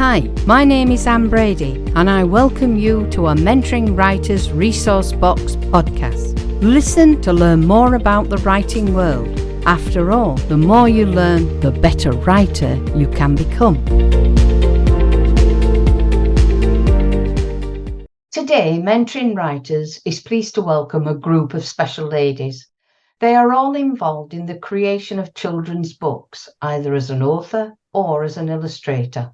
Hi, my name is Anne Brady and I welcome you to our Mentoring Writers Resource Box podcast. Listen to learn more about the writing world. After all, the more you learn, the better writer you can become. Today, Mentoring Writers is pleased to welcome a group of special ladies. They are all involved in the creation of children's books, either as an author or as an illustrator.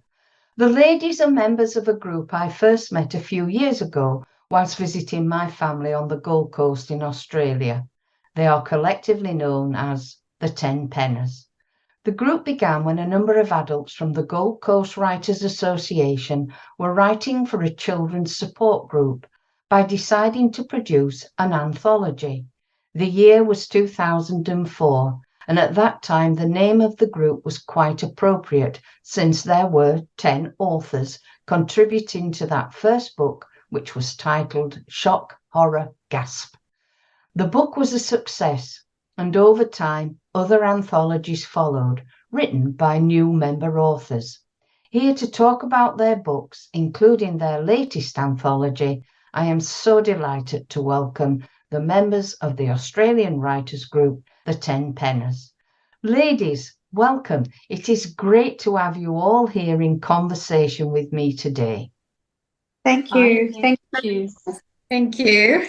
The ladies are members of a group I first met a few years ago whilst visiting my family on the Gold Coast in Australia. They are collectively known as the 10 Penners. The group began when a number of adults from the Gold Coast Writers Association were writing for a children's support group by deciding to produce an anthology. The year was 2004, and at that time the name of the group was quite appropriate since there were 10 authors contributing to that first book, which was titled Shock, Horror, Gasp. The book was a success, and over time other anthologies followed, written by new member authors. Here to talk about their books, including their latest anthology, I am so delighted to welcome the members of the Australian writers group, the 10 Penners. Ladies, welcome. It is great to have you all here in conversation with me today. Thank you. Thank you. Thank you.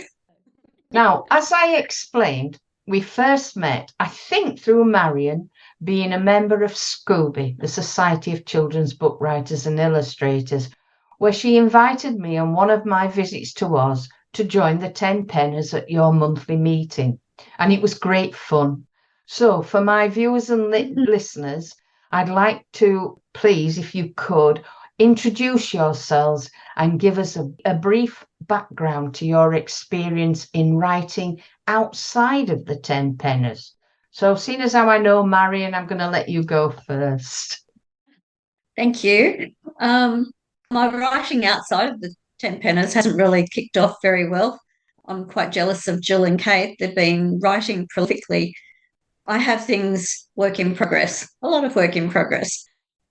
Now, as I explained, we first met, I think, through Marion being a member of Scooby, the Society of Children's Book Writers and Illustrators, where she invited me on one of my visits to Oz to join the 10 Penners at your monthly meeting. And it was great fun. So for my viewers and listeners, I'd like to please, if you could, introduce yourselves and give us a brief background to your experience in writing outside of the 10 Penners. So seeing as how I know Marion, I'm going to let you go first. Thank you. My writing outside of the 10 Penners hasn't really kicked off very well. I'm quite jealous of Jill and Kate. They've been writing prolifically. I have things work in progress, a lot of work in progress.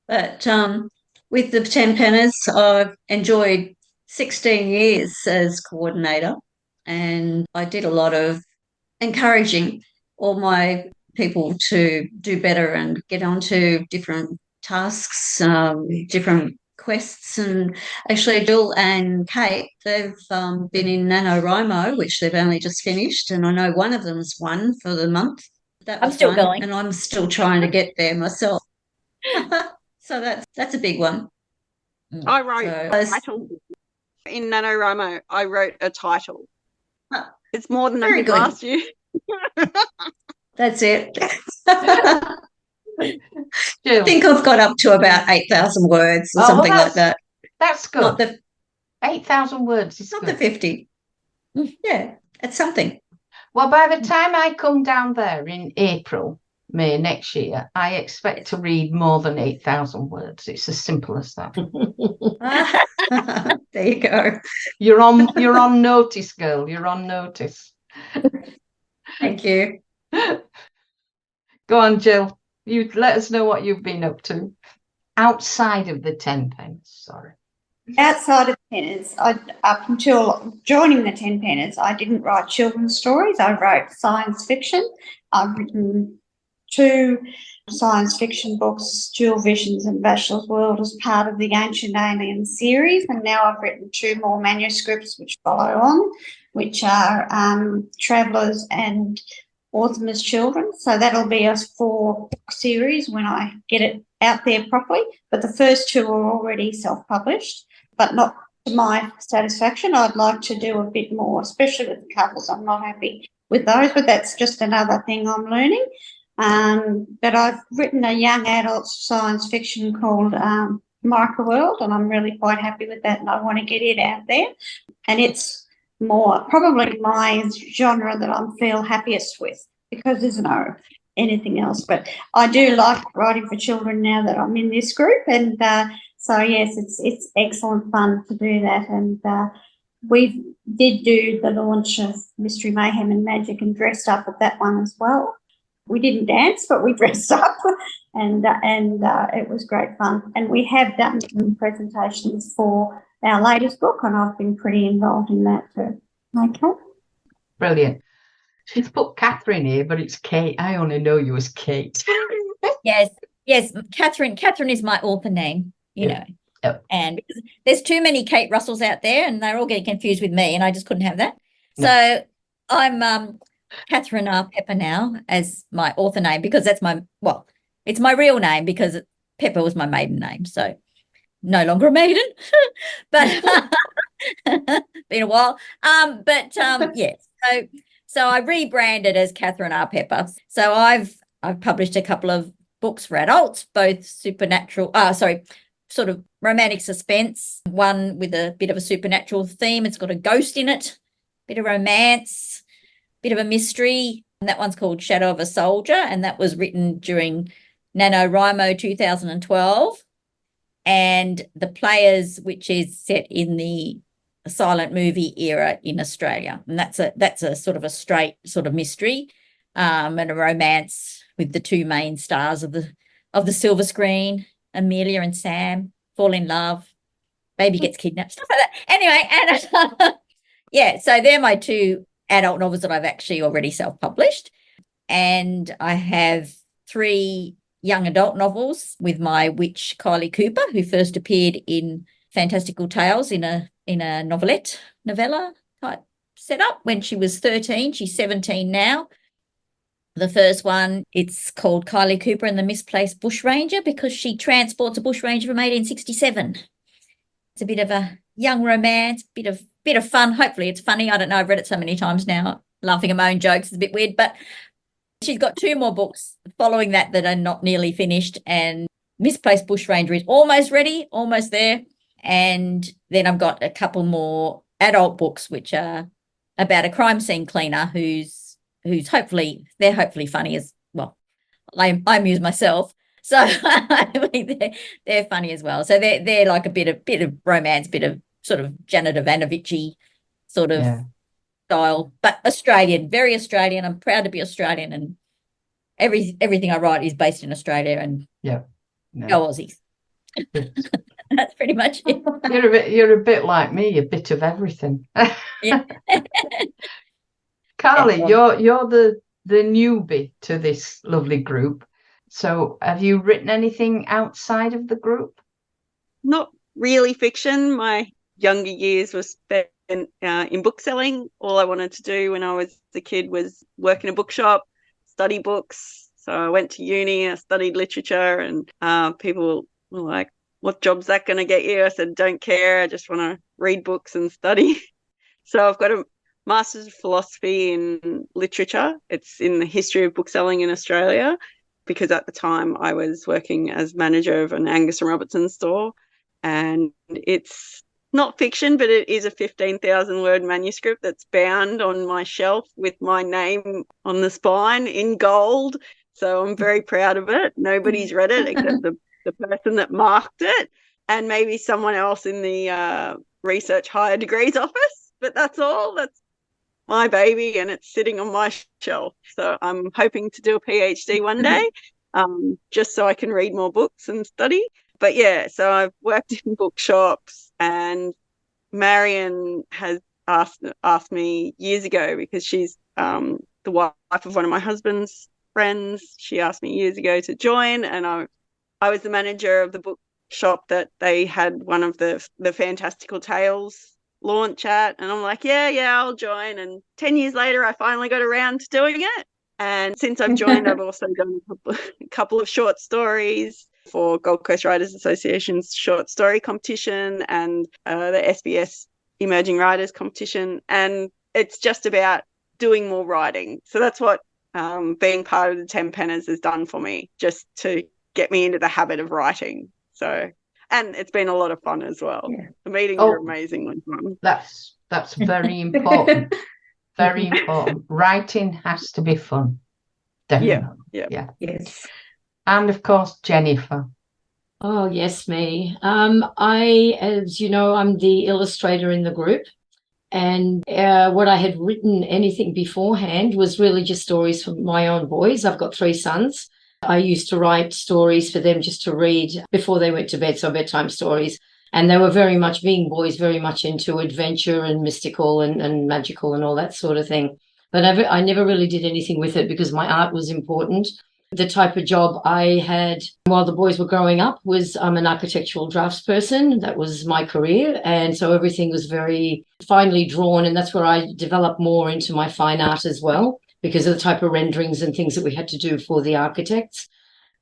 But with the 10 Penners, I've enjoyed 16 years as coordinator, and I did a lot of encouraging all my people to do better and get onto different tasks, different quests. And actually Jill and Kate, they've been in NaNoWriMo, which they've only just finished, and I know one of them's won for the month. That was I'm still fun, going, and I'm still trying to get there myself. So that's a big one. I wrote a title in NaNoWriMo. I wrote a title. It's more than I did last year. That's it. I think I've got up to about 8,000 words or something like that. That's good. Not the 8,000 words is not good. the 50. Yeah, it's something. Well, by the time I come down there in May next year, I expect to read more than 8,000 words. It's as simple as that. There you go. You're on notice, girl. You're on notice. Thank you. Go on, Jill. You let us know what you've been up to outside of the 10 Penners. Sorry. Outside of Penners, up until joining the 10 Penners, I didn't write children's stories. I wrote science fiction. I've written 2 science fiction books, Dual Visions and Bachelor's World, as part of the Ancient Alien series, and now I've written 2 more manuscripts which follow on, which are Travellers and Autumn's Children. So that'll be a 4-book series when I get it out there properly. But the first 2 are already self-published, but not to my satisfaction. I'd like to do a bit more, especially with the covers. I'm not happy with those, but that's just another thing I'm learning. But I've written a young adult science fiction called Microworld, and I'm really quite happy with that, and I want to get it out there. And it's more probably my genre that I feel happiest with, because there's no anything else. But I do like writing for children now that I'm in this group, and so yes, it's excellent fun to do that. And we did do the launch of Mystery Mayhem and Magic and dressed up at that one as well. We didn't dance, but we dressed up, and it was great fun. And we have done some presentations for our latest book, and I've been pretty involved in that too. Okay. Brilliant. She's put Catherine here, but it's Kate. I only know you as Kate. Yes, Catherine. Catherine is my author name, you know. Yep. And because there's too many Kate Russells out there, and they're all getting confused with me, and I just couldn't have that. No. So I'm Catherine R. Pepper now as my author name, because that's it's my real name, because Pepper was my maiden name, so no longer a maiden, but been a while. Yeah. So I rebranded as Catherine R. Pepper. So I've published a couple of books for adults, both sort of romantic suspense, one with a bit of a supernatural theme. It's got a ghost in it, bit of romance, bit of a mystery. And that one's called Shadow of a Soldier, and that was written during NaNoWriMo 2012. And The Players, which is set in the silent movie era in Australia. And that's a sort of a straight sort of mystery, and a romance with the two main stars of the silver screen. Amelia and Sam fall in love, baby gets kidnapped, stuff like that. Anyway, and yeah, so they're my two adult novels that I've actually already self-published. And I have 3 young adult novels with my witch Kylie Cooper, who first appeared in Fantastical Tales in a novella type setup when she was 13. She's 17 now. The first one, it's called Kylie Cooper and the Misplaced Bushranger, because she transports a bushranger from 1867. It's a bit of a young romance, bit of fun. Hopefully it's funny. I don't know. I've read it so many times now, laughing at my own jokes. It's a bit weird, but she's got 2 more books following that are not nearly finished, and Misplaced Bushranger is almost ready, almost there. And then I've got a couple more adult books which are about a crime scene cleaner who's hopefully funny as well. I amuse myself, so I think they're funny as well. So they're like a bit of romance, bit of sort of Janet Ivanovic-y sort of style, but Australian, very Australian. I'm proud to be Australian, and everything I write is based in Australia, and go Aussies. That's pretty much it. You're a bit like me, a bit of everything. Yeah. Carly, you're the newbie to this lovely group. So have you written anything outside of the group? Not really fiction. My younger years were spent in book selling. All I wanted to do when I was a kid was work in a bookshop, study books. So I went to uni, I studied literature, and people were like, what job's that going to get you? I said, don't care. I just want to read books and study. So I've got a Master's of Philosophy in Literature. It's in the history of bookselling in Australia, because at the time I was working as manager of an Angus and Robertson store, and it's not fiction, but it is a 15,000 word manuscript that's bound on my shelf with my name on the spine in gold. So I'm very proud of it. Nobody's read it except the person that marked it, and maybe someone else in the research higher degrees office, but that's all. That's my baby, and it's sitting on my shelf. So I'm hoping to do a PhD one day, just so I can read more books and study. But yeah, so I've worked in bookshops, and Marion has asked me years ago, because she's the wife of one of my husband's friends. She asked me years ago to join, and I was the manager of the bookshop that they had one of the Fantastical Tales launch at, and I'm like, yeah, I'll join. And 10 years later, I finally got around to doing it. And since I've joined, I've also done a couple of short stories for Gold Coast Writers Association's short story competition and the SBS Emerging Writers competition. And it's just about doing more writing. So that's what being part of the 10 Penners has done for me, just to get me into the habit of writing. So, and it's been a lot of fun as well. Yeah. The meetings are amazingly fun. That's very important. Very important. Writing has to be fun. Definitely. Yeah. Yes. And of course, Jennifer. Oh, yes, me. As you know, I'm the illustrator in the group, And what I had written, anything beforehand, was really just stories for my own boys. I've got 3 sons. I used to write stories for them just to read before they went to bed, so bedtime stories. And they were very much, being boys, very much into adventure and mystical and magical and all that sort of thing. But I never really did anything with it because my art was important. The type of job I had while the boys were growing up was I'm an architectural draftsperson. That was my career. And so everything was very finely drawn. And that's where I developed more into my fine art as well, because of the type of renderings and things that we had to do for the architects.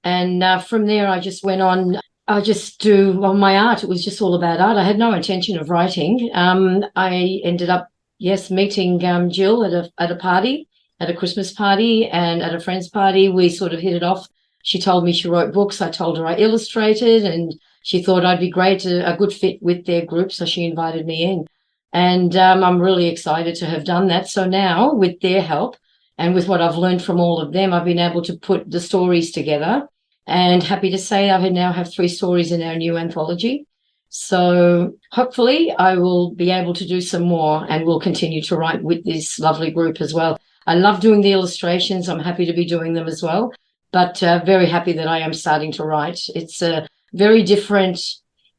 And from there, I just went on. I just do, well, my art, it was just all about art. I had no intention of writing. I ended up, yes, meeting Jill at a party, at a Christmas party and at a friend's party. We sort of hit it off. She told me she wrote books. I told her I illustrated, and she thought I'd be great, a good fit with their group. So she invited me in. And I'm really excited to have done that. So now, with their help and with what I've learned from all of them, I've been able to put the stories together. And happy to say I now have 3 stories in our new anthology. So hopefully I will be able to do some more, and will continue to write with this lovely group as well. I love doing the illustrations. I'm happy to be doing them as well, but very happy that I am starting to write. It's a very different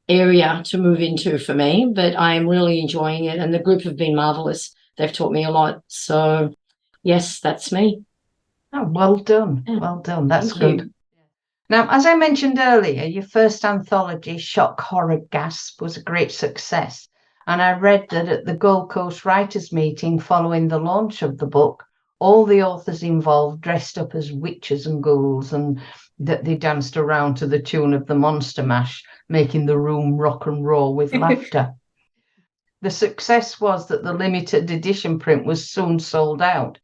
area to move into for me, but I am really enjoying it, and the group have been marvelous. They've taught me a lot. So yes, that's me. Oh, well done. Well done. That's Thank good. Now, as I mentioned earlier, your first anthology, Shock Horror Gasp, was a great success. And I read that at the Gold Coast Writers' Meeting following the launch of the book, all the authors involved dressed up as witches and ghouls, and that they danced around to the tune of the Monster Mash, making the room rock and roll with laughter. The success was that the limited edition print was soon sold out.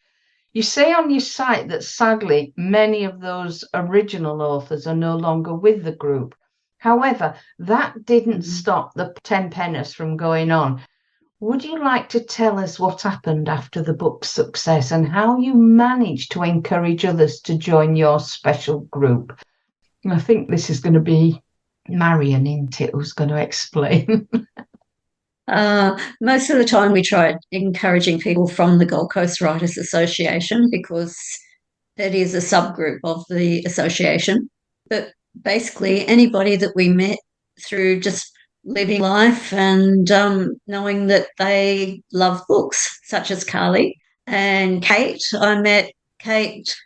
You say on your site that sadly, many of those original authors are no longer with the group. However, that didn't stop the 10 Penners from going on. Would you like to tell us what happened after the book's success and how you managed to encourage others to join your special group? And I think this is going to be Marion, isn't it, who's going to explain? Most of the time we tried encouraging people from the Gold Coast Writers Association, because that is a subgroup of the association. But basically anybody that we met through just living life and knowing that they love books, such as Carly and Kate. I met Kate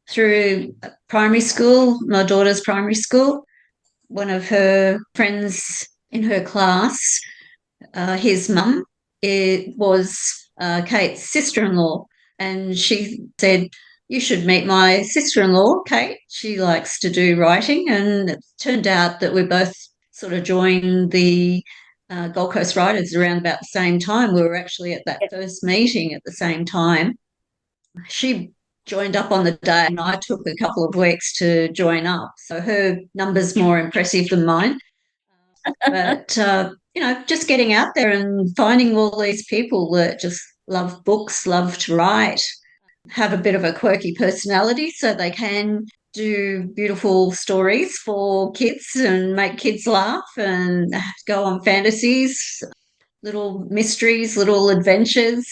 through primary school, my daughter's primary school. One of her friends in her class, his mum, it was Kate's sister-in-law, and she said, "You should meet my sister-in-law, Kate. She likes to do writing." And it turned out that we both sort of joined the Gold Coast Writers around about the same time. We were actually at that first meeting at the same time. She joined up on the day, and I took a couple of weeks to join up. So her number's more impressive than mine. But just getting out there and finding all these people that just love books, love to write, have a bit of a quirky personality, so they can do beautiful stories for kids and make kids laugh and go on fantasies, little mysteries, little adventures.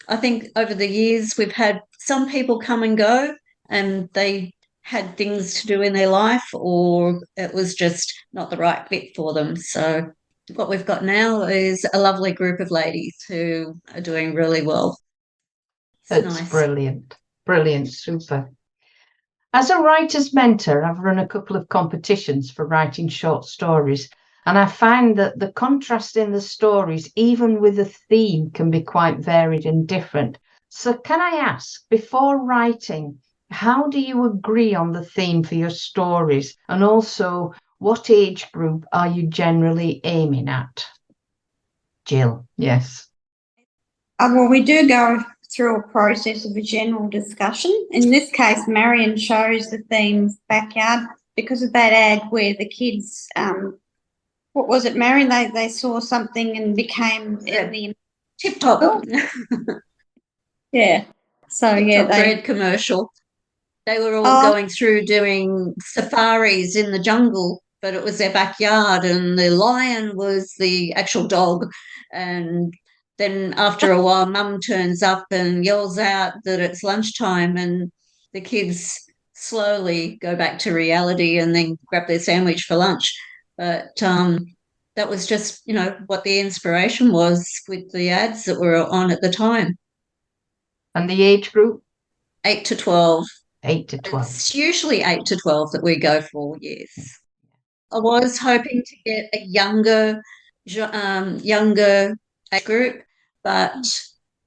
I think over the years we've had some people come and go, and they had things to do in their life, or it was just not the right fit for them. So what we've got now is a lovely group of ladies who are doing really well. That's nice. Brilliant, super. As a writer's mentor, I've run a couple of competitions for writing short stories, and I find that the contrast in the stories, even with a theme, can be quite varied and different. So can I ask, before writing, how do you agree on the theme for your stories? And also, what age group are you generally aiming at? Jill, yes. Well, we do go through a process of a general discussion. In this case, Marion chose the theme backyard because of that ad where the kids, what was it, Marion? They saw something and became the Tip Top. Yeah. So Tip Top bread commercial. They were all going through doing safaris in the jungle, but it was their backyard, and the lion was the actual dog, and then after a while, mum turns up and yells out that it's lunchtime, and the kids slowly go back to reality and then grab their sandwich for lunch. But that was just, what the inspiration was with the ads that were on at the time. And the age group? 8 to 12. 8 to 12. It's usually 8 to 12 that we go for, yes. I was hoping to get a younger age group, but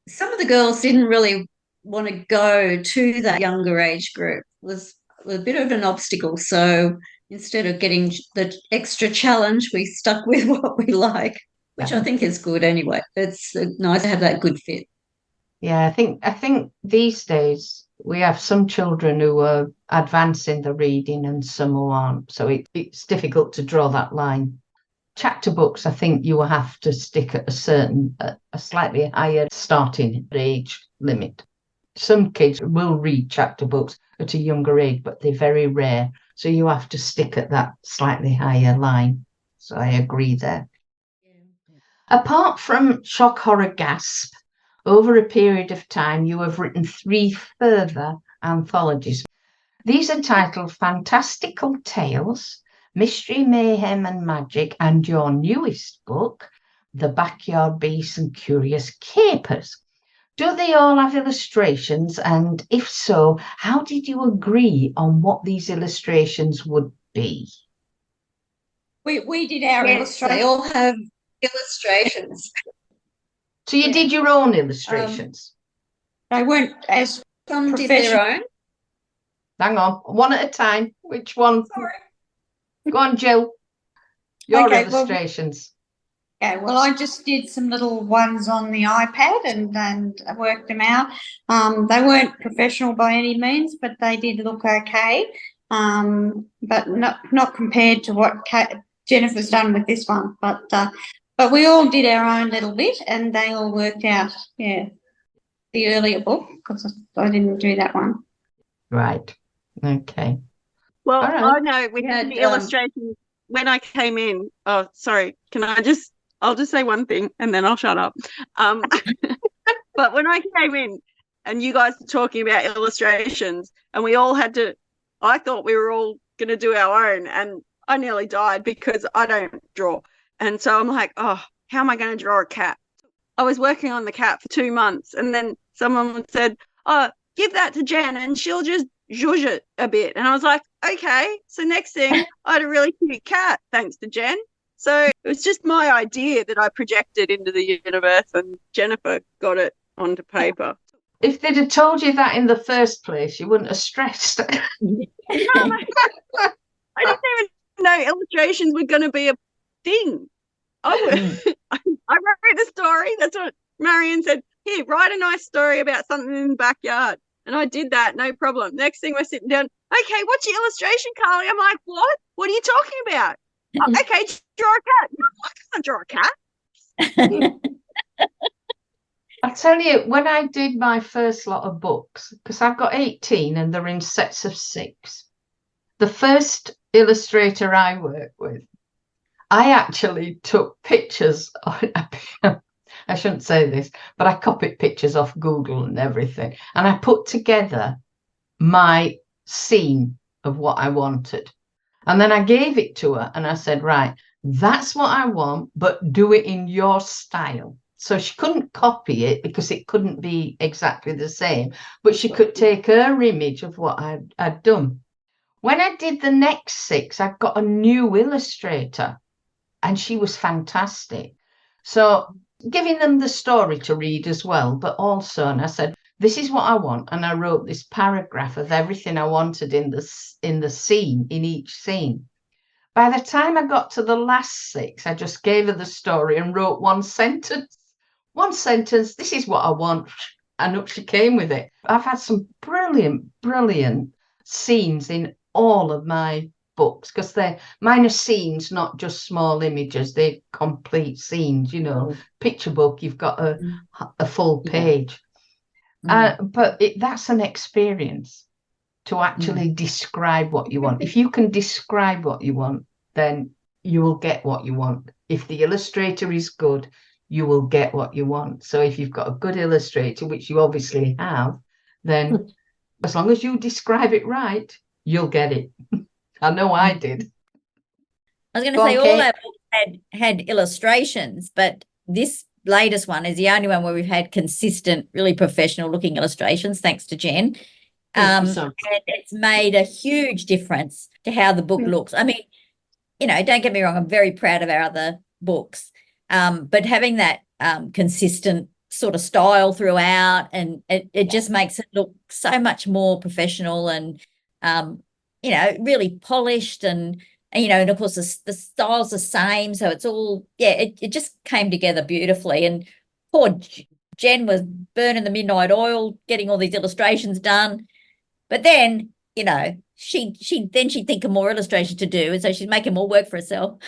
some of the girls didn't really want to go to that younger age group. It was a bit of an obstacle. So instead of getting the extra challenge, we stuck with what we like, which I think is good anyway. It's nice to have that good fit. Yeah, I think these days we have some children who are advancing the reading and some who aren't. So it's difficult to draw that line. Chapter books, I think you will have to stick at a slightly higher starting age limit. Some kids will read chapter books at a younger age, but they're very rare. So you have to stick at that slightly higher line. So I agree there. Yeah. Apart from Shock, Horror, Gasp, over a period of time, you have written 3 further anthologies. These are titled Fantastical Tales, Mystery, Mayhem and Magic, and your newest book, The Backyard Beasts and Curious Capers. Do they all have illustrations? And if so, how did you agree on what these illustrations would be? We did our illustrations. They all have illustrations. So you did your own illustrations? They weren't as some did their own. Hang on, one at a time. Which one? Sorry. Go on, Jill. Your illustrations. Well, I just did some little ones on the iPad and worked them out. They weren't professional by any means, but they did look okay. But not compared to what Jennifer's done with this one. But we all did our own little bit, and they all worked out. Yeah, the earlier book, because I didn't do that one. Right. Okay. Well, right. I know we had the illustrations when I came in. Oh, sorry. I'll just say one thing and then I'll shut up. But when I came in and you guys were talking about illustrations and we all had to, I thought we were all going to do our own, and I nearly died because I don't draw. And so I'm like, oh, how am I going to draw a cat? I was working on the cat for 2 months, and then someone said, oh, give that to Jen and she'll just zhuzh it a bit. And I was like, okay. So next thing, I had a really cute cat, thanks to Jen. So it was just my idea that I projected into the universe, and Jennifer got it onto paper. If they'd have told you that in the first place, you wouldn't have stressed. I didn't even know illustrations were going to be a thing. I wrote the story. That's what Marion said. Here, write a nice story about something in the backyard. And I did that, no problem. Next thing we're sitting down, okay, what's your illustration, Carly? I'm like, what? What are you talking about? Okay, draw a cat. No, I can't draw a cat. I tell you, when I did my first lot of books, because I've got 18 and they're in sets of 6, the first illustrator I worked with, I actually took pictures. I shouldn't say this, but I copied pictures off Google and everything. And I put together my scene of what I wanted. And then I gave it to her and I said, right, that's what I want, but do it in your style. So she couldn't copy it because it couldn't be exactly the same, but she could take her image of what I'd done. When I did the next 6, I got a new illustrator and she was fantastic. So giving them the story to read as well, but also, and I said, this is what I want. And I wrote this paragraph of everything I wanted in the scene, in each scene. By the time I got to the last 6, I just gave her the story and wrote one sentence. One sentence, this is what I want. And up she came with it. I've had some brilliant, brilliant scenes in all of my books, because mine are scenes, not just small images. They're complete scenes, picture book, you've got a full page. But that's an experience to actually describe what you want. If you can describe what you want, then you will get what you want. If the illustrator is good, you will get what you want. So if you've got a good illustrator, which you obviously have, then as long as you describe it right, you'll get it. I know I did. I was going to Go say on, all Kate. our books had illustrations, but this latest one is the only one where we've had consistent, really professional looking illustrations, thanks to Jen. Thank you so much. And it's made a huge difference to how the book looks. I mean, don't get me wrong, I'm very proud of our other books, but having that consistent sort of style throughout, and it just makes it look so much more professional and really polished, and and of course the style's the same, so it's all it just came together beautifully. And poor Jen was burning the midnight oil getting all these illustrations done, but then she'd think of more illustrations to do, and so she's making more work for herself.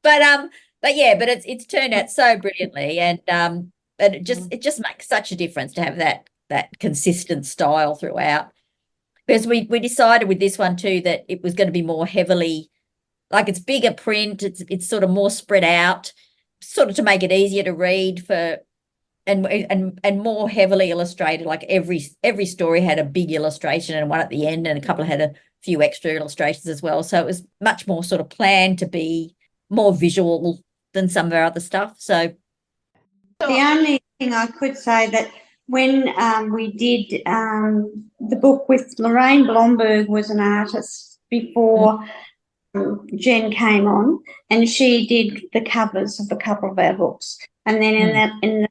but it's turned out so brilliantly, and it just makes such a difference to have that consistent style throughout. Because we decided with this one too that it was going to be more heavily, like, it's bigger print, it's sort of more spread out, sort of to make it easier to read and more heavily illustrated. Like every story had a big illustration and one at the end, and a couple had a few extra illustrations as well. So it was much more sort of planned to be more visual than some of our other stuff. So the only thing I could say that when we did the book with Lorraine Blomberg was an artist before Jen came on, and she did the covers of a couple of our books. And then in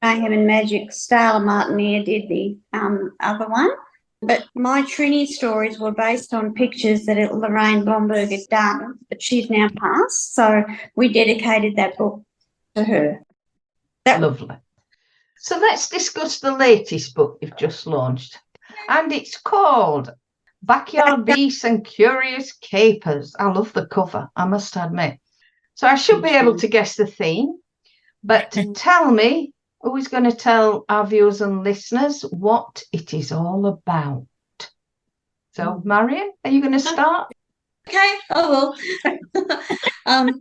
Mayhem and Magic, Starla Martineer did the other one. But my Trini stories were based on pictures that Lorraine Blomberg had done, but she's now passed. So we dedicated that book to her. Lovely. So let's discuss the latest book you've just launched. And it's called Backyard Beasts and Curious Capers. I love the cover, I must admit. So I should be able to guess the theme, but tell me, who is going to tell our viewers and listeners what it is all about? So, Marion, are you going to start? Okay, I will.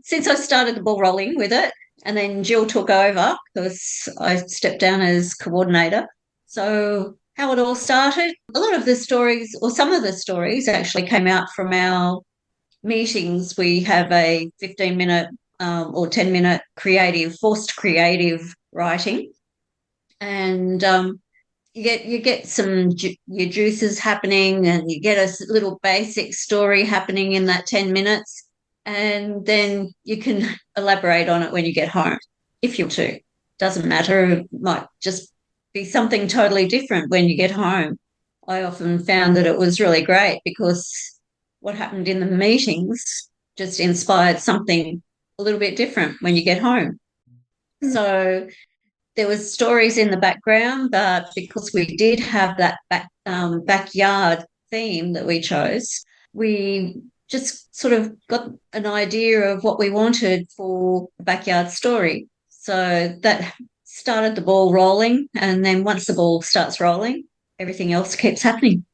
Since I started the ball rolling with it, and then Jill took over because I stepped down as coordinator. So how it all started, a lot of the stories, or some of the stories, actually came out from our meetings. We have a 15-minute or 10-minute forced creative writing, and you get some your juices happening, and you get a little basic story happening in that 10 minutes, and then you can elaborate on it when you get home if you want to. Doesn't matter, it might just be something totally different when you get home. I often found that it was really great because what happened in the meetings just inspired something a little bit different when you get home. So there was stories in the background, but because we did have that backyard theme that we chose, we just sort of got an idea of what we wanted for a backyard story. So that started the ball rolling, and then once the ball starts rolling, everything else keeps happening.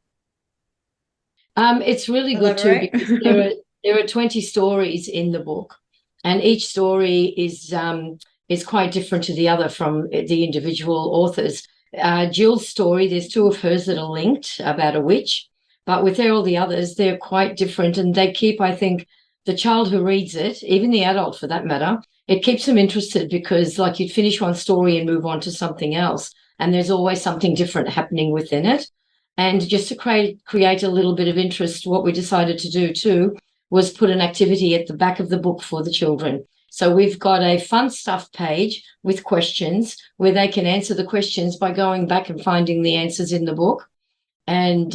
It's really good too, because there are 20 stories in the book, and each story is quite different to the other from the individual authors. Jill's story, there's two of hers that are linked about a witch, but with all the others, they're quite different, and they keep, I think, the child who reads it, even the adult for that matter, it keeps them interested, because like you'd finish one story and move on to something else, and there's always something different happening within it. And just to create a little bit of interest, what we decided to do too was put an activity at the back of the book for the children. So we've got a fun stuff page with questions where they can answer the questions by going back and finding the answers in the book. And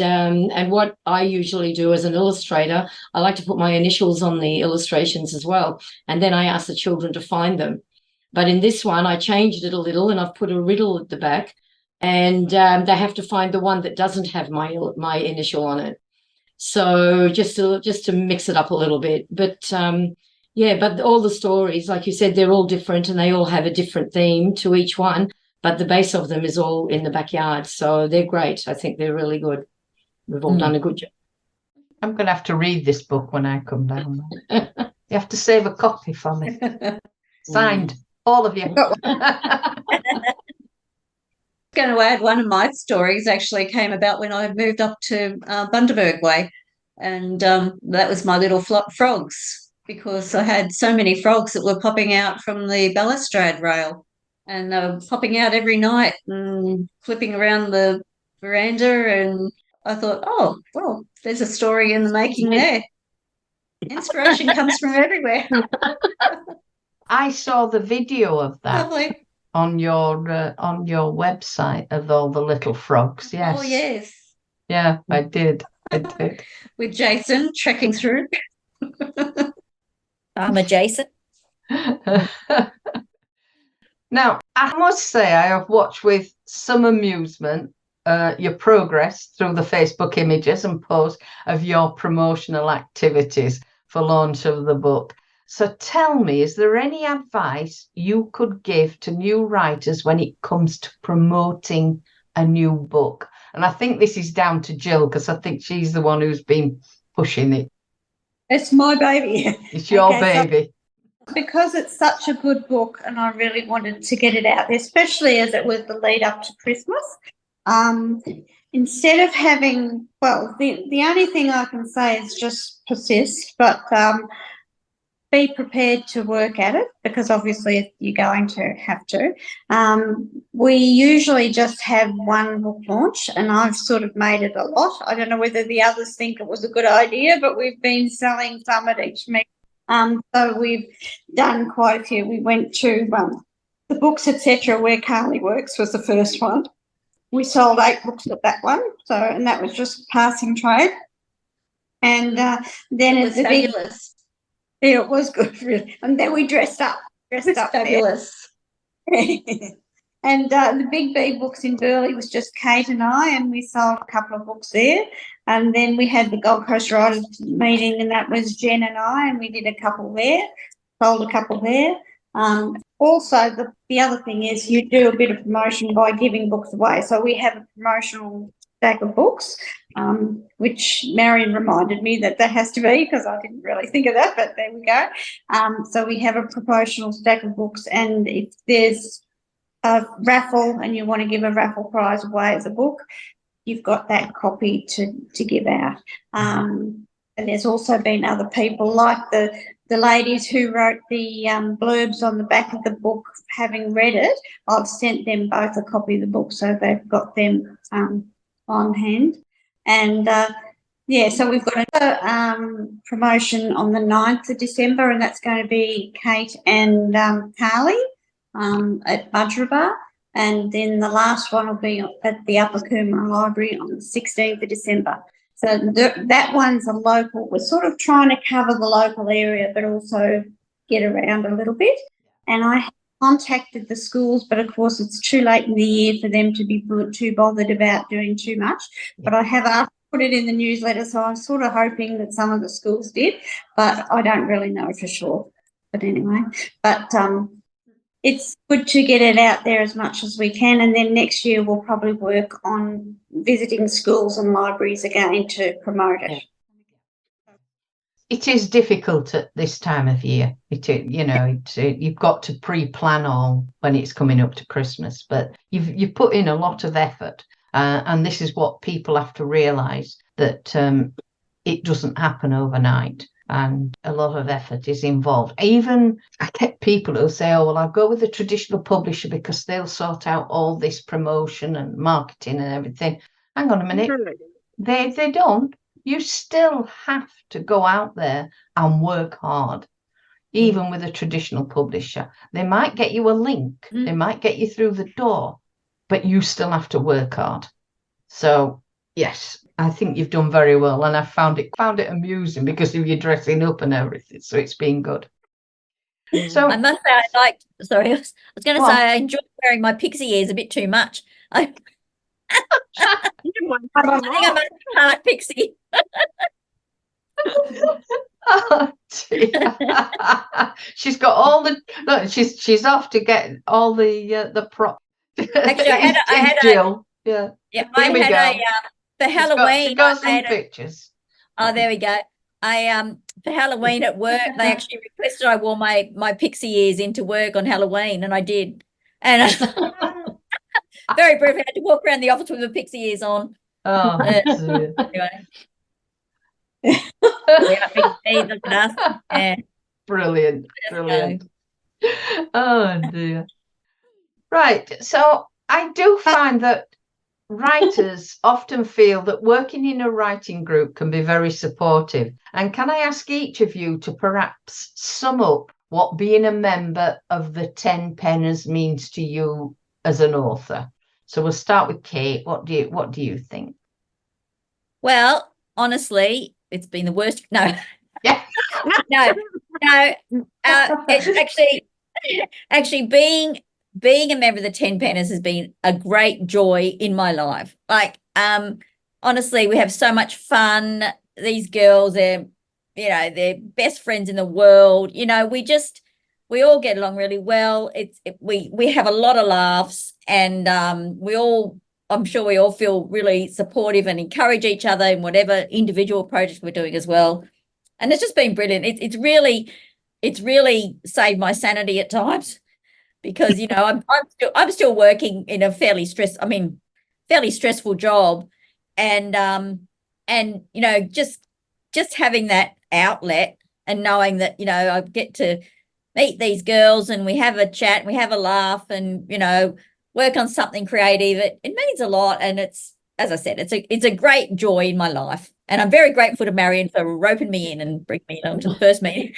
what I usually do as an illustrator, I like to put my initials on the illustrations as well. And then I ask the children to find them. But in this one, I changed it a little, and I've put a riddle at the back, and they have to find the one that doesn't have my initial on it. So just to mix it up a little bit. But but all the stories, like you said, they're all different, and they all have a different theme to each one. But the base of them is all in the backyard. So they're great. I think they're really good. We've all done a good job. I'm going to have to read this book when I come down. You have to save a copy for me. Signed, all of you. Going to add, one of my stories actually came about when I moved up to Bundaberg Way, and that was my little frogs, because I had so many frogs that were popping out from the balustrade rail, and they were popping out every night and flipping around the veranda, and I thought, oh, well, there's a story in the making there. Inspiration comes from everywhere. I saw the video of that. Lovely. On your website of all the little frogs. Yes. Oh, yes. Yeah, I did. With Jason trekking through. I'm Jason. Now, I must say I have watched with some amusement your progress through the Facebook images and posts of your promotional activities for launch of the book. So tell me, is there any advice you could give to new writers when it comes to promoting a new book? And I think this is down to Jill, because I think she's the one who's been pushing it. It's my baby. It's your Okay, baby. So because it's such a good book and I really wanted to get it out there, especially as it was the lead up to Christmas, instead of having, well, the only thing I can say is just persist, but be prepared to work at it, because obviously you're going to have to. We usually just have one book launch, and I've sort of made it a lot. I don't know whether the others think it was a good idea, but we've been selling some at each meeting. So we've done quite a few. We went to the Books Etc. where Carly works was the first one. We sold 8 books at that one, and that was just passing trade. And then It was fabulous. Yeah, it was good, really. And then we dressed up. Fabulous. And the Big B Books in Burleigh was just Kate and I, and we sold a couple of books there. And then we had the Gold Coast Writers meeting, and that was Jen and I, and we did a couple there, sold a couple there. Also, the other thing is you do a bit of promotion by giving books away. So we have a promotional stack of books, which Marion reminded me that has to be, because I didn't really think of that, but there we go. So we have a promotional stack of books, and if there's a raffle and you want to give a raffle prize away as a book, you've got that copy to give out. And there's also been other people like the ladies who wrote the blurbs on the back of the book. Having read it, I've sent them both a copy of the book, so they've got them on hand. And so we've got a promotion on the 9th of December, and that's going to be Kate and Carly at Budgeraba. And then the last one will be at the Upper Coomera Library on the 16th of December. So that one's a local. We're sort of trying to cover the local area, but also get around a little bit. And I contacted the schools, but of course it's too late in the year for them to be too bothered about doing too much. But I have asked to put it in the newsletter, so I'm sort of hoping that some of the schools did, but I don't really know for sure. But anyway, it's good to get it out there as much as we can, and then next year we'll probably work on visiting schools and libraries again to promote it. It is difficult at this time of year. You've got to pre-plan all when it's coming up to Christmas, but you've put in a lot of effort, and this is what people have to realise, that it doesn't happen overnight. And a lot of effort is involved. Even I get people who say, oh, well, I'll go with a traditional publisher because they'll sort out all this promotion and marketing and everything. Hang on a minute. They don't. You still have to go out there and work hard, even with a traditional publisher. They might get you a link. They might get you through the door, but you still have to work hard. So, yes. I think you've done very well, and I found it amusing because of your dressing up and everything. So it's been good. So I must say, I was going to say I enjoyed wearing my pixie ears a bit too much. I think I'm a part pixie. Oh, she's got all the. Look, she's off to get all the prop. Actually, I had Jill. Yeah, I had for Halloween. She got some pictures. Oh, there we go. for Halloween at work, they actually requested I wore my pixie ears into work on Halloween, and I did. And very brief, I had to walk around the office with the pixie ears on. Oh, Anyway. Look at us. Yeah. brilliant. Oh dear. Right. So I do find that writers often feel that working in a writing group can be very supportive. And can I ask each of you to perhaps sum up what being a member of the 10 Penners means to you as an author? So we'll start with Kate. What do you think? Well, honestly, it's been the worst. No. Yeah. No. It's actually being a member of the 10 Penners has been a great joy in my life. Like, honestly, we have so much fun. These girls, they're best friends in the world. We all get along really well. We have a lot of laughs, and I'm sure we all feel really supportive and encourage each other in whatever individual project we're doing as well. And it's just been brilliant. It's really saved my sanity at times, because I'm still working in a fairly stressful job, and just having that outlet and knowing that I get to meet these girls and we have a chat, we have a laugh, and work on something creative. It means a lot, and it's, as I said, it's a great joy in my life, and I'm very grateful to Marion for roping me in and bringing me along to the first meeting.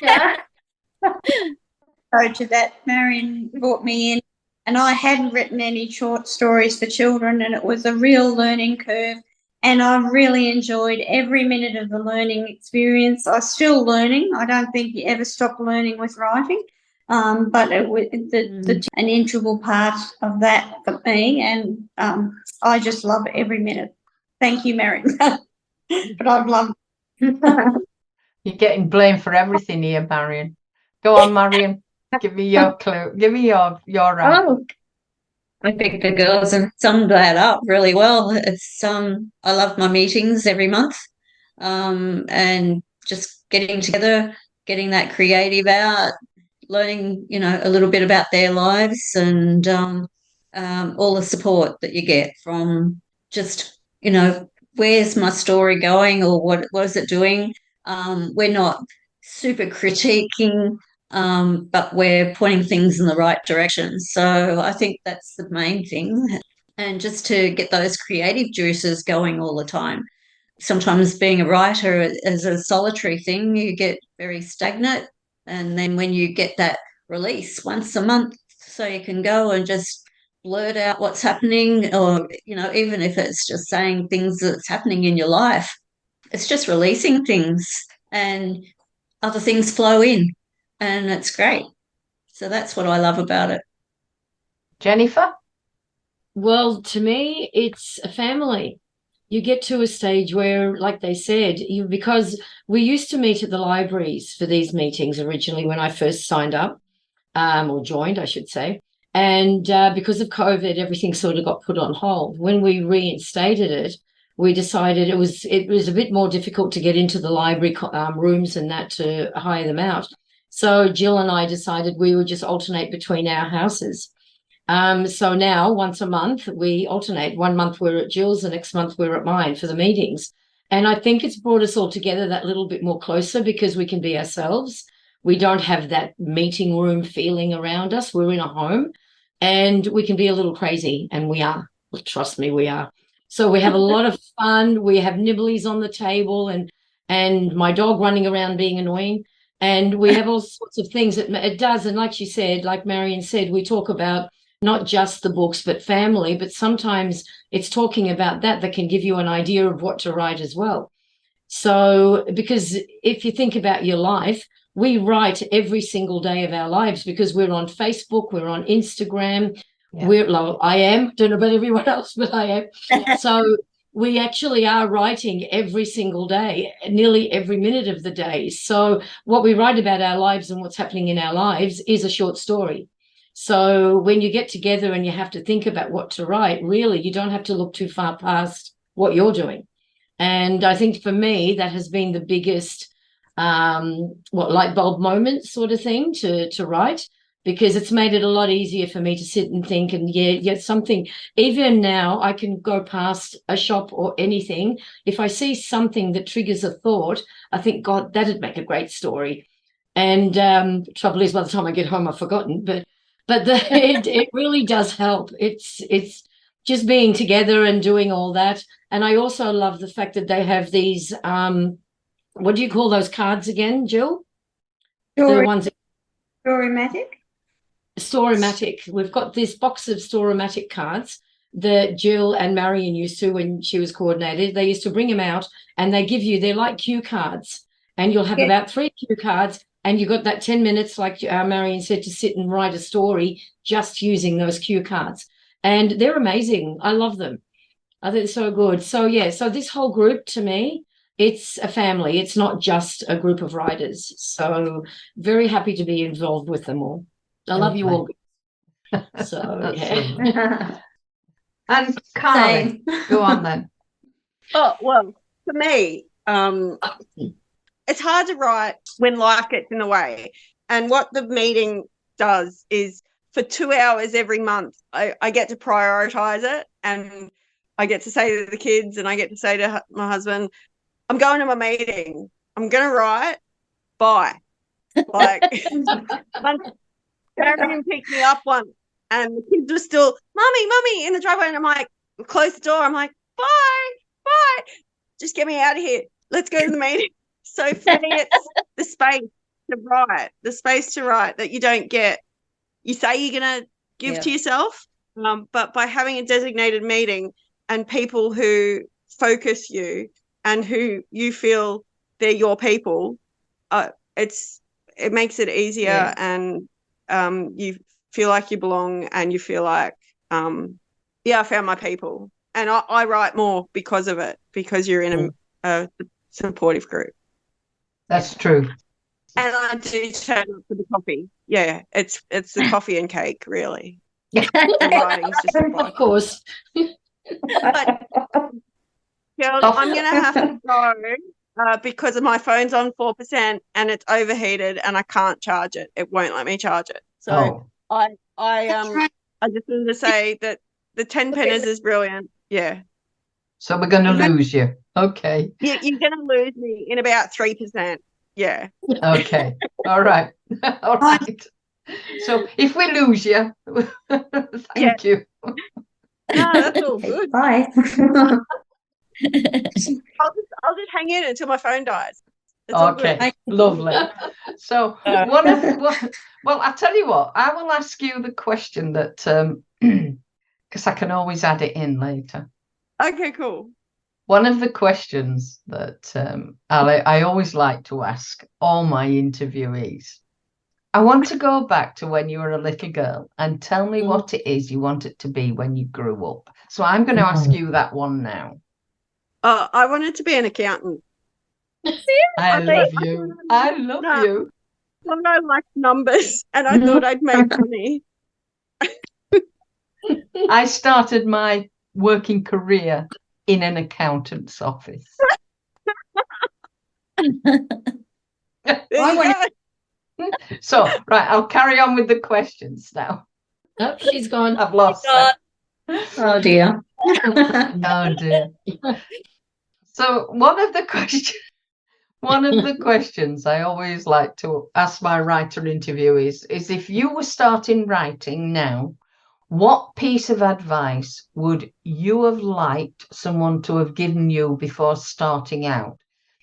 To that, Marion brought me in, and I hadn't written any short stories for children, and it was a real learning curve, and I really enjoyed every minute of the learning experience. I'm still learning. I don't think you ever stop learning with writing, but an integral part of that for me, and I just love every minute. Thank you, Marion. But I've loved You're getting blamed for everything here, Marion. Go on, Marion. Give me your clue. Give me your Oh, I think the girls have summed that up really well. It's I love my meetings every month, and just getting together, getting that creative out, learning, a little bit about their lives, and all the support that you get from just, where's my story going, or what is it doing? We're not super critiquing, but we're pointing things in the right direction. So I think that's the main thing. And just to get those creative juices going all the time. Sometimes being a writer is a solitary thing, you get very stagnant. And then when you get that release once a month, so you can go and just blurt out what's happening, or, even if it's just saying things that's happening in your life, it's just releasing things, and other things flow in, and it's great. So that's what I love about it. Jennifer? Well, to me, it's a family. You get to a stage where, like they said, because we used to meet at the libraries for these meetings originally when I first signed up, or joined, I should say. And because of COVID, everything sort of got put on hold. When we reinstated it, we decided it was a bit more difficult to get into the library rooms and that, to hire them out. So Jill and I decided we would just alternate between our houses. So now once a month we alternate. 1 month we're at Jill's, the next month we're at mine for the meetings. And I think it's brought us all together that little bit more closer, because we can be ourselves. We don't have that meeting room feeling around us. We're in a home, and we can be a little crazy, and we are. Trust me, we are. So we have a lot of fun. We have nibblies on the table, and my dog running around being annoying. And we have all sorts of things that it does. And like she said, like Marion said, we talk about not just the books, but family. But sometimes it's talking about that can give you an idea of what to write as well. So, because if you think about your life, we write every single day of our lives, because we're on Facebook, we're on Instagram. Yeah. I am, don't know about everyone else, but I am. So we actually are writing every single day, nearly every minute of the day. So what we write about our lives and what's happening in our lives is a short story. So when you get together and you have to think about what to write, really, you don't have to look too far past what you're doing. And I think for me, that has been the biggest light bulb moments sort of thing to write, because it's made it a lot easier for me to sit and think. And something, even now I can go past a shop or anything. If I see something that triggers a thought, I think, God, that'd make a great story. And trouble is, by the time I get home, I've forgotten. But it really does help. It's just being together and doing all that. And I also love the fact that they have these, what do you call those cards again, Jill? The ones that Storymatic. Storymatic. We've got this box of Storymatic cards that Jill and Marion used to when she was coordinator. They used to bring them out and they're like cue cards, and you'll have about 3 cue cards, and you've got that 10 minutes, like Marion said, to sit and write a story just using those cue cards. And they're amazing. I love them. I think they're so good. So, so this whole group, to me, it's a family. It's not just a group of writers. So very happy to be involved with them all. I love you all. So, yeah. And Carly, go on then. Oh, well, for me, it's hard to write when life gets in the way. And what the meeting does is, for 2 hours every month, I get to prioritize it, and I get to say to the kids, and I get to say to my husband, I'm going to my meeting. I'm going to write. Bye. Like, Karen picked me up once, and the kids were still, Mummy, in the driveway. And I'm like, close the door. I'm like, bye. Just get me out of here. Let's go to the meeting. So for me, it's the space to write that you don't get. You say you're going to give to yourself, but by having a designated meeting and people who focus you and who you feel they're your people, it makes it easier, and you feel like you belong, and you feel like, I found my people. And I write more because of it, because you're in a supportive group. That's true. And I do turn up for the coffee. Yeah, it's the coffee and cake, really. Yeah. The writing's just of course. But, girls, I'm going to have to go because my phone's on 4% and it's overheated and I can't charge it. It won't let me charge it. So I just wanted to say that the 10 penners is brilliant. Yeah. So we're going to lose you. Okay. You're going to lose me in about 3%. Yeah. Okay. All right. All right. So if we lose you, thank you. No, that's all good. Bye. I'll just hang in until my phone dies. It's okay. Lovely. So I tell you what, I will ask you the question that because I can always add it in later. Okay, cool. One of the questions that I always like to ask all my interviewees, I want to go back to when you were a little girl and tell me what it is you want it to be when you grew up. So I'm going to ask you that one now. I wanted to be an accountant. I love you. I love you. I like numbers, and I thought I'd make money. I started my working career in an accountant's office. So, right, I'll carry on with the questions now. Oh, she's gone. I've lost her. Oh, dear. Oh, dear. So, one of the questions I always like to ask my writer interviewees is if you were starting writing now, what piece of advice would you have liked someone to have given you before starting out?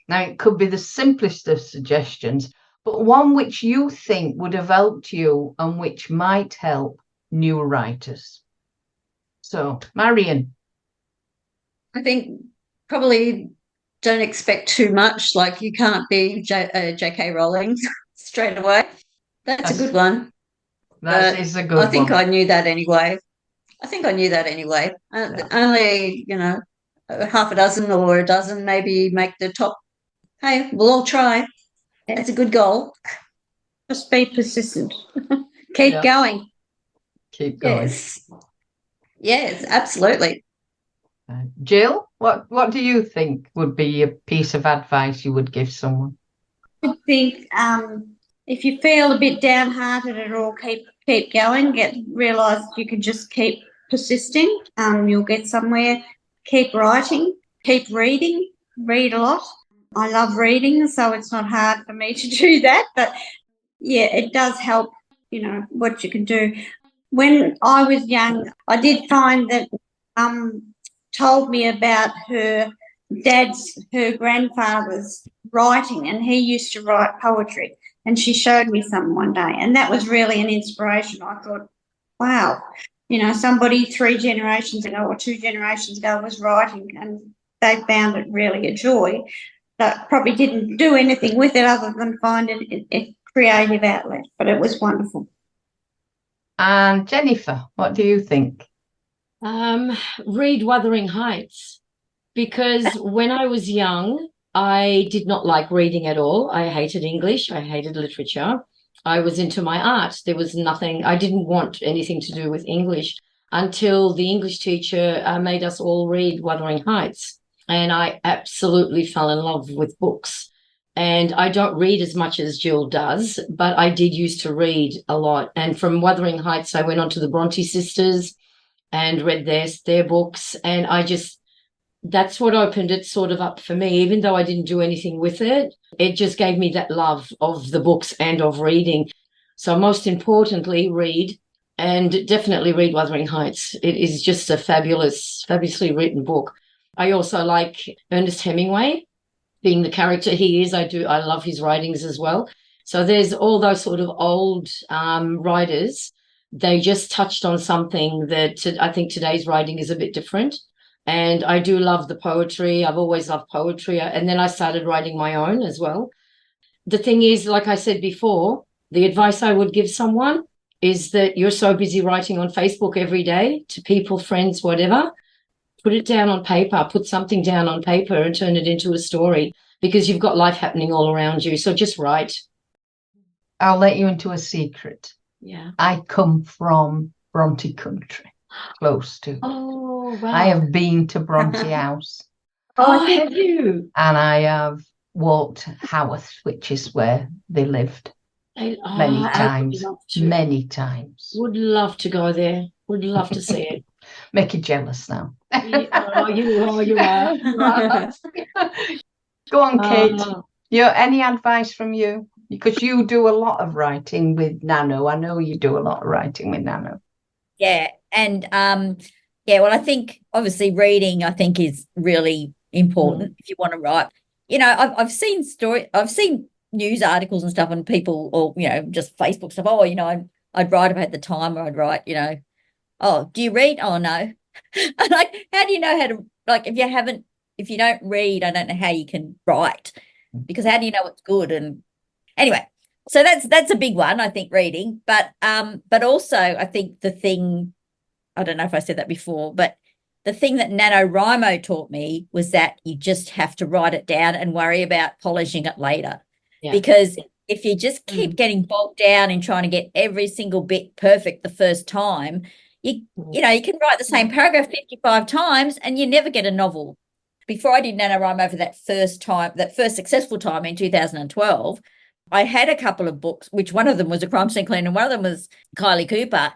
Now, it could be the simplest of suggestions, but one which you think would have helped you and which might help new writers. So, Marion. I think probably don't expect too much. Like, you can't be J.K. Rowling straight away. That's a good one. That is a good one. I think I knew that anyway. Only, half a dozen or a dozen maybe make the top. Hey, we'll all try. It's a good goal. Just be persistent. Keep going. Keep going. Yes, absolutely. Jill, what do you think would be a piece of advice you would give someone? I think if you feel a bit downhearted at all, keep going. Realise you can just keep persisting. You'll get somewhere. Keep writing. Keep reading. Read a lot. I love reading, so it's not hard for me to do that. But yeah, it does help. What you can do. When I was young, I did find that told me about her grandfather's writing, and he used to write poetry. And she showed me some one day, and that was really an inspiration. I thought, wow, somebody 3 generations ago or 2 generations ago was writing, and they found it really a joy. But probably didn't do anything with it other than find it a creative outlet. But it was wonderful. And Jennifer, what do you think? Read Wuthering Heights, because when I was young, I did not like reading at all. I hated English. I hated literature. I was into my art. There was nothing, I didn't want anything to do with English until the English teacher made us all read Wuthering Heights. And I absolutely fell in love with books. And I don't read as much as Jill does, but I did used to read a lot. And from Wuthering Heights, I went on to the Bronte sisters and read their books. And that's what opened it sort of up for me. Even though I didn't do anything with it, it just gave me that love of the books and of reading. So most importantly, read, and definitely read Wuthering Heights. It is just a fabulously written book. I also like Ernest Hemingway, being the character he is. I love his writings as well. So there's all those sort of old writers. They just touched on something that I think today's writing is a bit different. And I do love the poetry. I've always loved poetry. And then I started writing my own as well. The thing is, like I said before, the advice I would give someone is that you're so busy writing on Facebook every day to people, friends, whatever. Put it down on paper, put something down on paper and turn it into a story, because you've got life happening all around you. So just write. I'll let you into a secret. Yeah. I come from Bronte country, close to. Oh, wow. I have been to Bronte House. Oh, have you? And I have walked Haworth, which is where they lived. Many times. Would love to go there. Would love to see it. Make you jealous now. You are. Go on, Kate. Any advice from you? Because you do a lot of writing with Nano. I know you do a lot of writing with Nano. Yeah. And well, I think obviously reading, I think, is really important if you want to write. I've seen news articles and stuff on people, or just Facebook stuff. Oh, I'd write about the time, or I'd write, oh, do you read? Oh, no. Like, how do you know how to, like, if you don't read, I don't know how you can write, because how do you know it's good? And anyway, so that's a big one, I think, reading. But also I think the thing, I don't know if I said that before, but the thing that NaNoWriMo taught me was that you just have to write it down and worry about polishing it later. Yeah. Because if you just keep getting bogged down in trying to get every single bit perfect the first time, you can write the same paragraph 55 times and you never get a novel. Before I did NaNoWriMo for that first successful time in 2012, I had a couple of books, which one of them was A Crime Scene Cleaner and one of them was Kylie Cooper.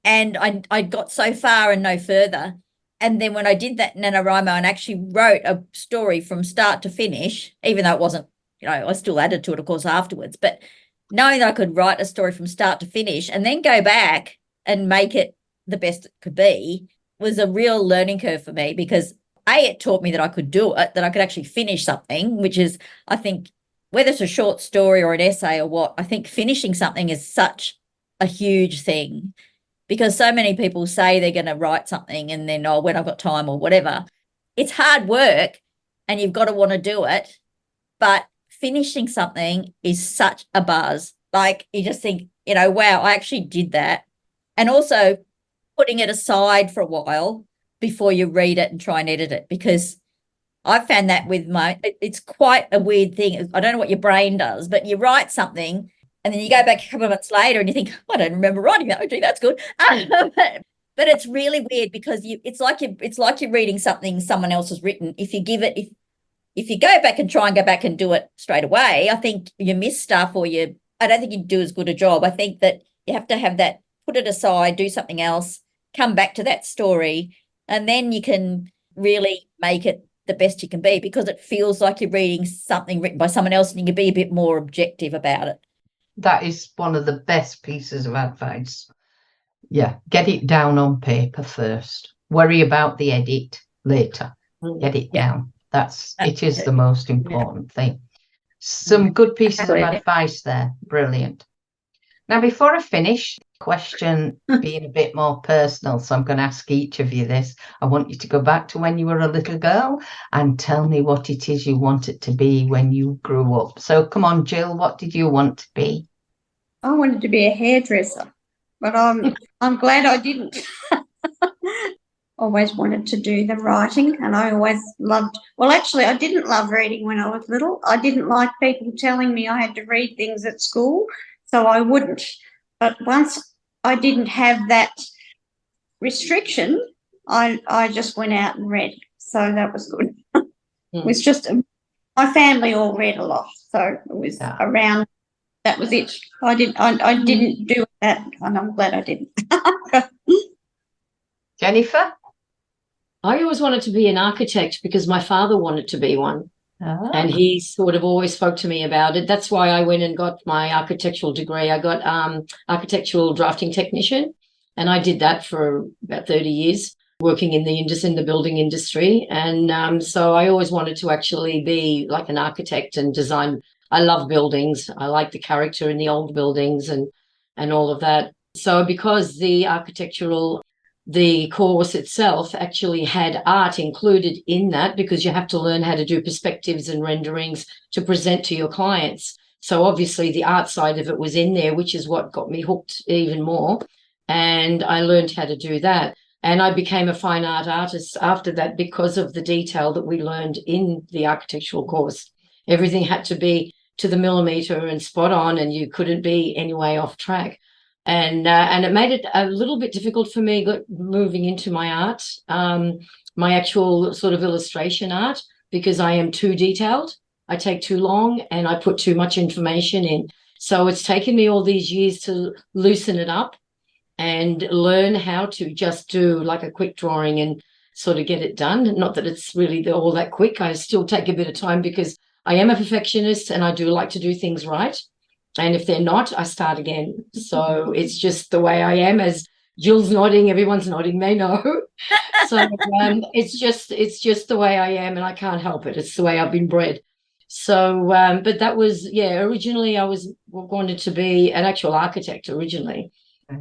And I got so far and no further. And then when I did that NaNoWriMo and actually wrote a story from start to finish, even though it wasn't, I still added to it, of course, afterwards. But knowing that I could write a story from start to finish and then go back and make it the best it could be was a real learning curve for me, because it taught me that I could do it, that I could actually finish something, which is, I think, whether it's a short story or an essay or what, I think finishing something is such a huge thing, because so many people say they're going to write something and then, when I've got time or whatever. It's hard work and you've got to want to do it, but finishing something is such a buzz. Like, you just think, wow, I actually did that. And also putting it aside for a while before you read it and try and edit it, because I found that with it's quite a weird thing. I don't know what your brain does, but you write something and then you go back a couple of months later and you think, I don't remember writing that. Oh, gee, that's good. But it's really weird, because it's like you're reading something someone else has written. If if you go back and try and go back and do it straight away, I think you miss stuff, or I don't think you do as good a job. I think that you have to have that, put it aside, do something else, come back to that story, and then you can really make it the best you can be, because it feels like you're reading something written by someone else and you can be a bit more objective about it. That is one of the best pieces of advice. Yeah, get it down on paper first. Worry about the edit later. Get it down. It is the most important thing. Some good pieces of advice there. Brilliant. Now, before I finish, question being a bit more personal, so I'm going to ask each of you this. I want you to go back to when you were a little girl and tell me what it is you wanted to be when you grew up. So come on, Jill, what did you want to be? I wanted to be a hairdresser, but I'm glad I didn't. Always wanted to do the writing, and I always loved, well, actually, I didn't love reading when I was little. I didn't like people telling me I had to read things at school, so I wouldn't. But once I didn't have that restriction, I just went out and read, so that was good. It was just, my family all read a lot, so it was around, that was it. I didn't do that, and I'm glad I didn't. Jennifer? I always wanted to be an architect because my father wanted to be one. And he sort of always spoke to me about it. That's why I went and got my architectural degree. I got architectural drafting technician, and I did that for about 30 years, working in the building industry. And so I always wanted to actually be like an architect and design. I love buildings. I like the character in the old buildings and all of that. So because the course itself actually had art included in that, because you have to learn how to do perspectives and renderings to present to your clients. So obviously the art side of it was in there, which is what got me hooked even more. And I learned how to do that. And I became a fine art artist after that because of the detail that we learned in the architectural course. Everything had to be to the millimeter and spot on, and you couldn't be any way off track. And it made it a little bit difficult for me moving into my art, my actual sort of illustration art, because I am too detailed. I take too long and I put too much information in. So it's taken me all these years to loosen it up and learn how to just do like a quick drawing and sort of get it done. Not that it's really all that quick. I still take a bit of time because I am a perfectionist and I do like to do things right. And if they're not, I start again. So it's just the way I am. As Jill's nodding, everyone's nodding, they know. So it's just the way I am, and I can't help it. It's the way I've been bred. So, but that was, originally I wanted to be an actual architect originally.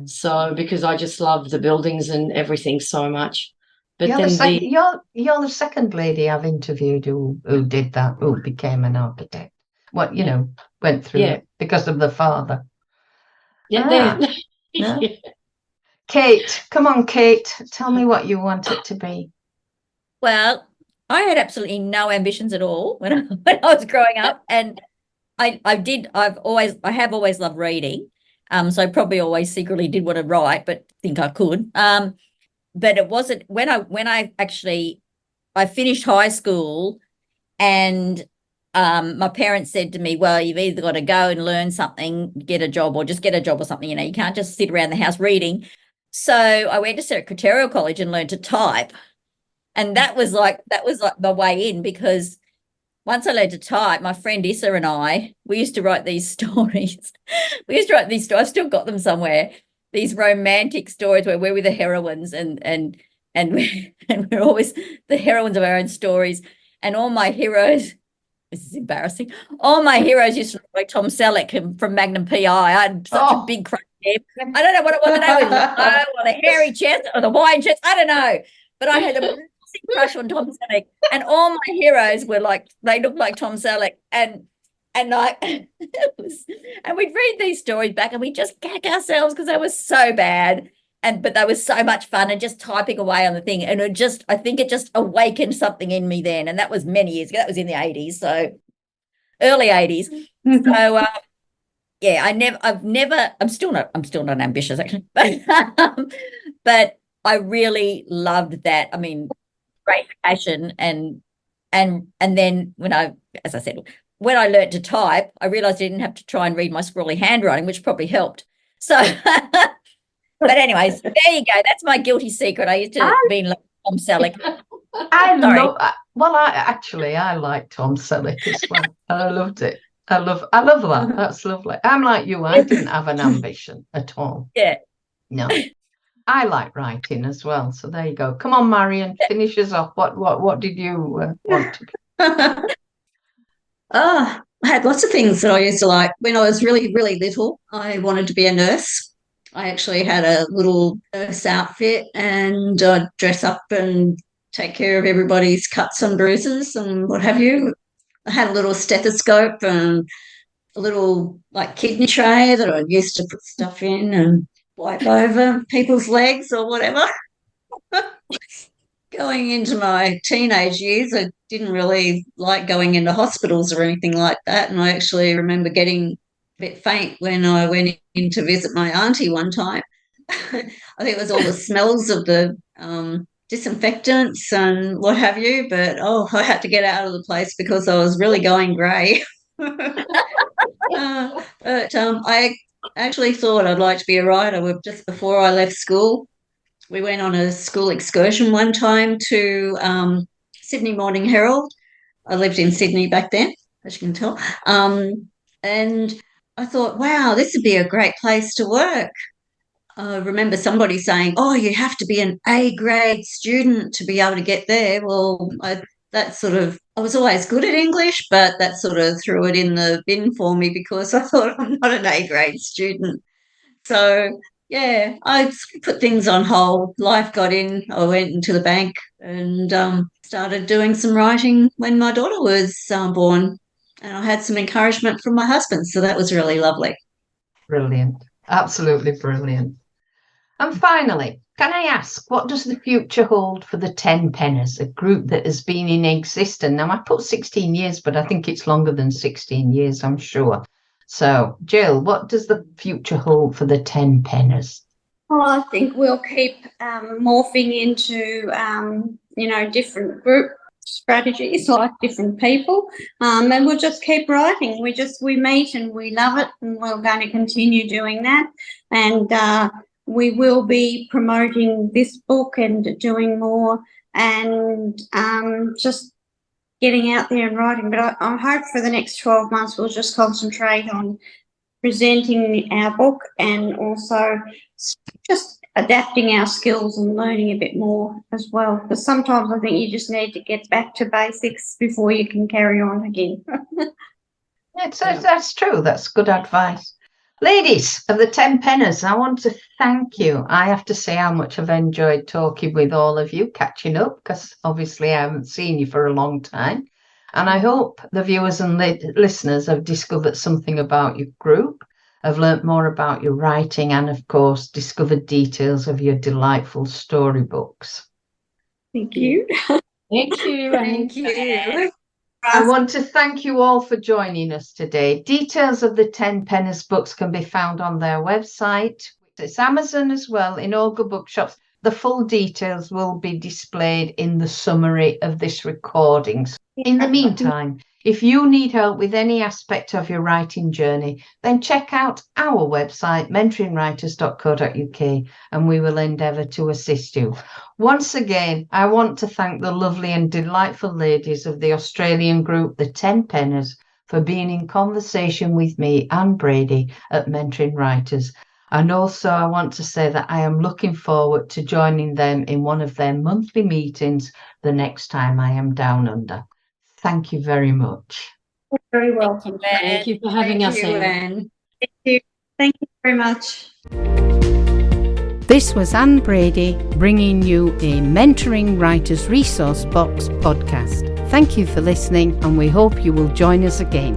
So because I just loved the buildings and everything so much. But you're the second lady I've interviewed who did that, who became an architect. Went through it because of the father. Yeah. Kate, come on, Kate. Tell me what you want it to be. Well, I had absolutely no ambitions at all when I was growing up, and I have always loved reading. So I probably always secretly did want to write, but think I could. But it wasn't when I finished high school, and my parents said to me, well, you've either got to go and learn something, get a job, or just get a job or something. You can't just sit around the house reading. So I went to Secretarial College and learned to type. And that was like my way in, because once I learned to type, my friend Issa and I, we used to write these stories. I've still got them somewhere. These romantic stories where we're the heroines and we're always the heroines of our own stories. And all my heroes, this is embarrassing, all my heroes used to look like Tom Selleck from Magnum PI. I had such a big crush on him. I don't know what it was. I don't know, or the hairy chest or the wine chest. I don't know. But I had a massive crush on Tom Selleck. And all my heroes were like, they looked like Tom Selleck. And like, and we'd read these stories back and we'd just gag ourselves because they were so bad. But they were so much fun, and just typing away on the thing. And I think it just awakened something in me then. And that was many years ago. That was in the 80s. So early 80s. So, I'm still not ambitious actually, but I really loved that. I mean, great passion, and And then as I said, when I learned to type, I realized I didn't have to try and read my scrawly handwriting, which probably helped. So, but anyways, there you go. That's my guilty secret. I used to be like Tom Selleck. I like Tom Selleck as well. I loved it. I love that. That's lovely. I'm like you. I didn't have an ambition at all. Yeah. No. I like writing as well. So there you go. Come on, Marion, finish us off. What did you want to be? I had lots of things that I used to like. When I was really, really little, I wanted to be a nurse. I actually had a little nurse outfit, and I'd dress up and take care of everybody's cuts and bruises and what have you. I had a little stethoscope and a little like kidney tray that I used to put stuff in and wipe over people's legs or whatever. Going into my teenage years, I didn't really like going into hospitals or anything like that. And I actually remember getting a bit faint when I went in to visit my auntie one time. I think it was all the smells of the disinfectants and what have you. But, I had to get out of the place because I was really going grey. I actually thought I'd like to be a writer just before I left school. We went on a school excursion one time to Sydney Morning Herald. I lived in Sydney back then, as you can tell. And I thought, wow, this would be a great place to work. I remember somebody saying, you have to be an A-grade student to be able to get there. Well, I was always good at English, but that sort of threw it in the bin for me because I thought I'm not an A-grade student. So, yeah, I put things on hold. Life got in. I went into the bank and started doing some writing when my daughter was born. And I had some encouragement from my husband, so that was really lovely. Brilliant. Absolutely brilliant. And finally, can I ask, what does the future hold for the 10 Penners, a group that has been in existence? Now, I put 16 years, but I think it's longer than 16 years, I'm sure. So, Jill, what does the future hold for the 10 Penners? Well, I think we'll keep morphing into, different group strategies like different people, and we'll just keep writing. We meet and we love it, and we're going to continue doing that. And we will be promoting this book and doing more and just getting out there and writing. But I hope for the next 12 months we'll just concentrate on presenting our book and also just adapting our skills and learning a bit more as well. Because sometimes I think you just need to get back to basics before you can carry on again. That's true. That's good advice. Ladies of the 10 Penners, I want to thank you. I have to say how much I've enjoyed talking with all of you, catching up, because obviously I haven't seen you for a long time. And I hope the viewers and listeners have discovered something about your group, have learnt more about your writing, and, of course, discovered details of your delightful storybooks. Thank you. Thank you. Thank you. I want to thank you all for joining us today. Details of the 10 Penners books can be found on their website. It's Amazon as well, in all good bookshops. The full details will be displayed in the summary of this recording. In the meantime, if you need help with any aspect of your writing journey, then check out our website, mentoringwriters.co.uk, and we will endeavour to assist you. Once again, I want to thank the lovely and delightful ladies of the Australian group, the 10 Penners, for being in conversation with me, Anne Brady, at Mentoring Writers. And also I want to say that I am looking forward to joining them in one of their monthly meetings the next time I am down under. Thank you very much. You're very welcome. Thank you for having us, Anne. Anne. Thank you. Thank you very much. This was Anne Brady bringing you a Mentoring Writers Resource Box podcast. Thank you for listening, and we hope you will join us again.